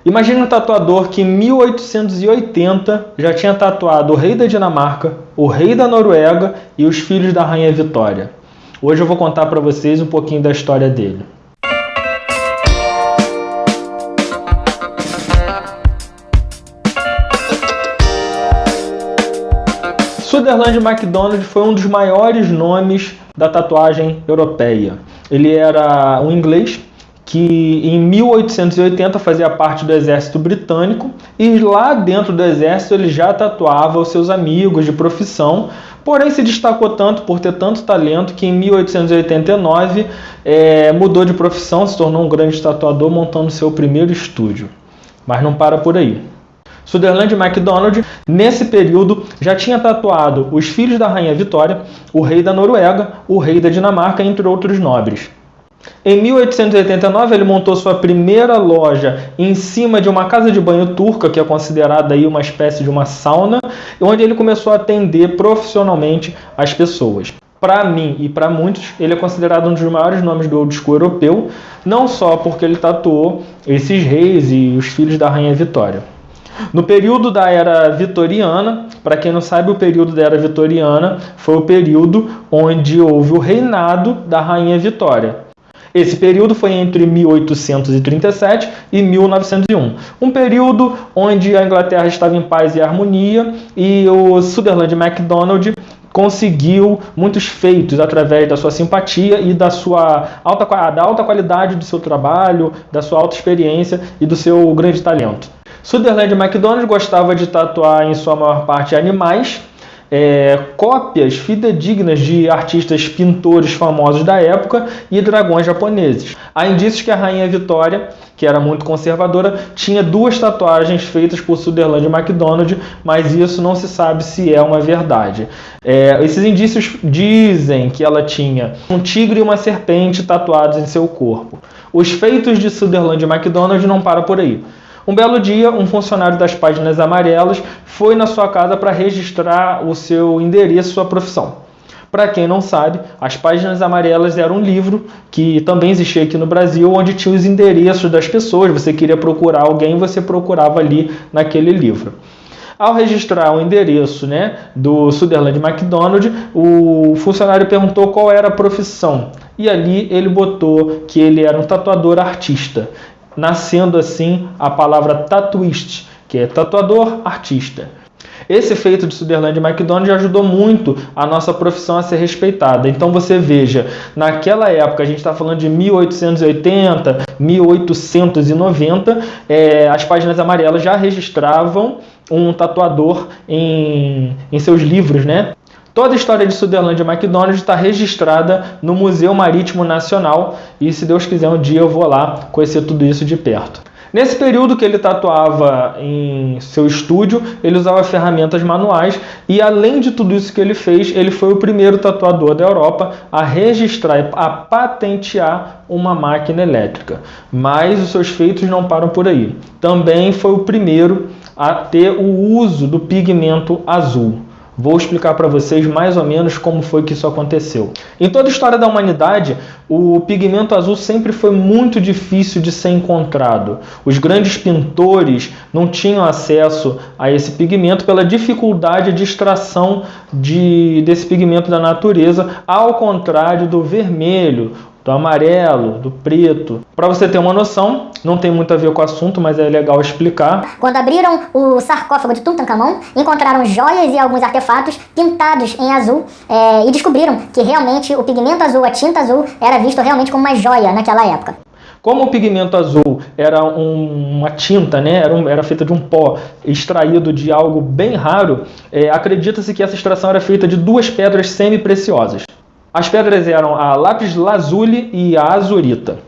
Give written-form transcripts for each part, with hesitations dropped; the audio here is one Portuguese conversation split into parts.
Imagine um tatuador que em 1880 já tinha tatuado o rei da Dinamarca, o rei da Noruega e os filhos da rainha Vitória. Hoje eu vou contar para vocês um pouquinho da história dele. Sutherland MacDonald foi um dos maiores nomes da tatuagem europeia. Ele era um inglês que em 1880 fazia parte do exército britânico e lá dentro do exército ele já tatuava os seus amigos de profissão, porém se destacou tanto por ter tanto talento que em 1889 mudou de profissão, se tornou um grande tatuador montando seu primeiro estúdio. Mas não para por aí. Sutherland MacDonald, nesse período, já tinha tatuado os filhos da rainha Vitória, o rei da Noruega, o rei da Dinamarca, entre outros nobres. Em 1889, ele montou sua primeira loja em cima de uma casa de banho turca, que é considerada aí uma espécie de uma sauna, onde ele começou a atender profissionalmente as pessoas. Para mim e para muitos, ele é considerado um dos maiores nomes do old school europeu, não só porque ele tatuou esses reis e os filhos da rainha Vitória. No período da Era Vitoriana, para quem não sabe, o período da Era Vitoriana foi o período onde houve o reinado da Rainha Vitória. Esse período foi entre 1837 e 1901, um período onde a Inglaterra estava em paz e harmonia e o Sutherland MacDonald conseguiu muitos feitos através da sua simpatia e da alta qualidade do seu trabalho, da sua alta experiência e do seu grande talento. Sutherland MacDonald gostava de tatuar em sua maior parte animais, cópias fidedignas de artistas pintores famosos da época e dragões japoneses. Há indícios que a rainha Vitória, que era muito conservadora, tinha 2 tatuagens feitas por Sutherland MacDonald, mas isso não se sabe se é uma verdade. Esses indícios dizem que ela tinha um tigre e uma serpente tatuados em seu corpo. Os feitos de Sutherland MacDonald não param por aí. Um belo dia, um funcionário das Páginas Amarelas foi na sua casa para registrar o seu endereço, sua profissão. Para quem não sabe, as Páginas Amarelas era um livro que também existia aqui no Brasil, onde tinha os endereços das pessoas. Você queria procurar alguém, você procurava ali naquele livro. Ao registrar o endereço, do Sutherland MacDonald, o funcionário perguntou qual era a profissão. E ali ele botou que ele era um tatuador artista, nascendo assim a palavra tattooist, que é tatuador artista. Esse feito de Sutherland MacDonald ajudou muito a nossa profissão a ser respeitada. Então você veja, naquela época, a gente está falando de 1880, 1890, as Páginas Amarelas já registravam um tatuador em seus livros, Toda a história de Sutherland MacDonald está registrada no Museu Marítimo Nacional e, se Deus quiser, um dia eu vou lá conhecer tudo isso de perto. Nesse período que ele tatuava em seu estúdio, ele usava ferramentas manuais e, além de tudo isso que ele fez, ele foi o primeiro tatuador da Europa a registrar, a patentear uma máquina elétrica. Mas os seus feitos não param por aí. Também foi o primeiro a ter o uso do pigmento azul. Vou explicar para vocês mais ou menos como foi que isso aconteceu. Em toda a história da humanidade, o pigmento azul sempre foi muito difícil de ser encontrado. Os grandes pintores não tinham acesso a esse pigmento pela dificuldade de extração desse pigmento da natureza, ao contrário do vermelho, do amarelo, do preto. Para você ter uma noção, não tem muito a ver com o assunto, mas é legal explicar. Quando abriram o sarcófago de Tutankhamon, encontraram joias e alguns artefatos pintados em azul e descobriram que realmente o pigmento azul, a tinta azul, era visto realmente como uma joia naquela época. Como o pigmento azul era uma tinta, era feita de um pó extraído de algo bem raro, acredita-se que essa extração era feita de 2 pedras semi-preciosas. As pedras eram a lápis lazuli e a azurita.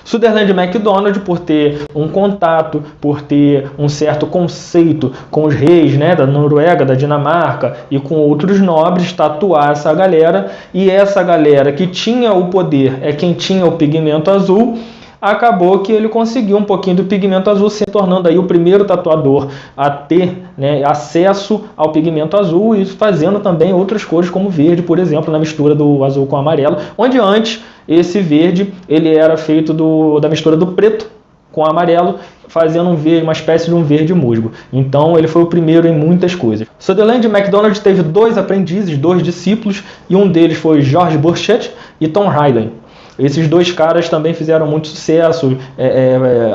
Sutherland MacDonald, por ter um contato, por ter um certo conceito com os reis da Noruega, da Dinamarca e com outros nobres, tatuar essa galera, e essa galera que tinha o poder é quem tinha o pigmento azul, acabou que ele conseguiu um pouquinho do pigmento azul, se tornando aí o primeiro tatuador a ter acesso ao pigmento azul e fazendo também outras cores como verde, por exemplo, na mistura do azul com o amarelo, onde antes esse verde ele era feito da mistura do preto com amarelo, fazendo uma espécie de um verde musgo. Então ele foi o primeiro em muitas coisas. Sutherland MacDonald teve 2 aprendizes, 2 discípulos, e um deles foi George Burchett e Tom Ryden. Esses 2 caras também fizeram muito sucesso,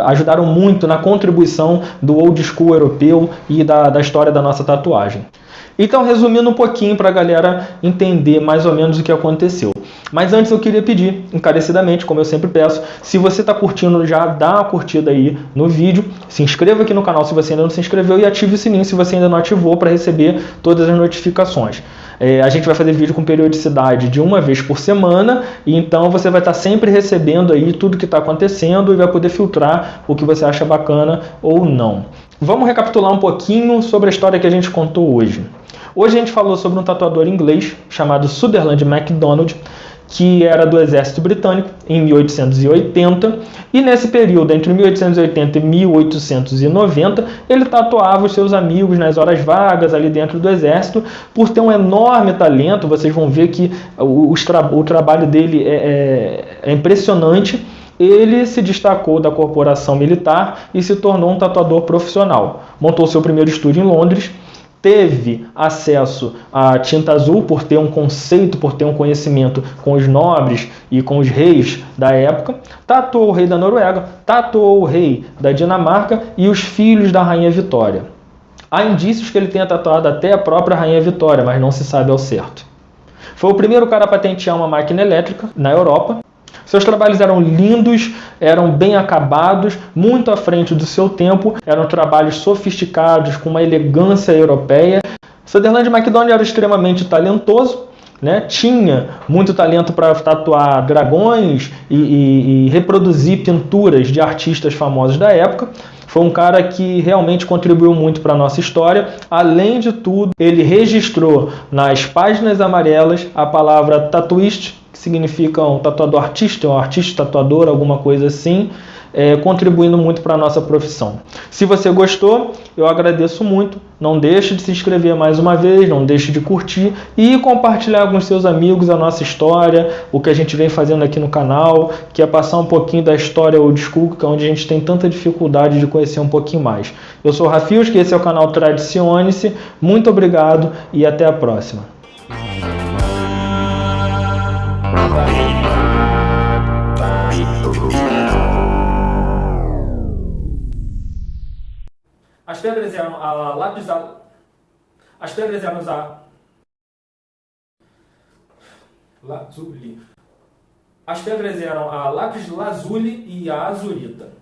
ajudaram muito na contribuição do old school europeu e da história da nossa tatuagem. Então, resumindo um pouquinho para a galera entender mais ou menos o que aconteceu. Mas antes eu queria pedir, encarecidamente, como eu sempre peço, se você está curtindo, já dá uma curtida aí no vídeo, se inscreva aqui no canal se você ainda não se inscreveu e ative o sininho se você ainda não ativou para receber todas as notificações. A gente vai fazer vídeo com periodicidade de 1 vez por semana, e então você vai estar sempre recebendo aí tudo que está acontecendo e vai poder filtrar o que você acha bacana ou não. Vamos recapitular um pouquinho sobre a história que a gente contou hoje. Hoje a gente falou sobre um tatuador inglês chamado Sutherland MacDonald, que era do exército britânico em 1880, e nesse período, entre 1880 e 1890, ele tatuava os seus amigos nas horas vagas ali dentro do exército, por ter um enorme talento. Vocês vão ver que o trabalho dele é impressionante. Ele se destacou da corporação militar e se tornou um tatuador profissional. Montou seu primeiro estúdio em Londres, teve acesso à tinta azul por ter um conceito, por ter um conhecimento com os nobres e com os reis da época, tatuou o rei da Noruega, tatuou o rei da Dinamarca e os filhos da Rainha Vitória. Há indícios que ele tenha tatuado até a própria Rainha Vitória, mas não se sabe ao certo. Foi o primeiro cara a patentear uma máquina elétrica na Europa. Seus trabalhos eram lindos, eram bem acabados, muito à frente do seu tempo, eram trabalhos sofisticados, com uma elegância europeia. Sutherland MacDonald era extremamente talentoso, né? Tinha muito talento para tatuar dragões e reproduzir pinturas de artistas famosos da época. Foi um cara que realmente contribuiu muito para a nossa história. Além de tudo, ele registrou nas páginas amarelas a palavra tattooist, que significa um tatuador artista, um artista tatuador, alguma coisa assim, contribuindo muito para a nossa profissão. Se você gostou, eu agradeço muito. Não deixe de se inscrever mais uma vez, não deixe de curtir e compartilhar com seus amigos a nossa história, o que a gente vem fazendo aqui no canal, que é passar um pouquinho da história old school, que é onde a gente tem tanta dificuldade de conhecer um pouquinho mais. Eu sou o Rafios, que esse é o canal Tradicione-se. Muito obrigado e até a próxima. As pedras eram a lápis lazuli. As pedras eram a lápis lazuli e a azurita.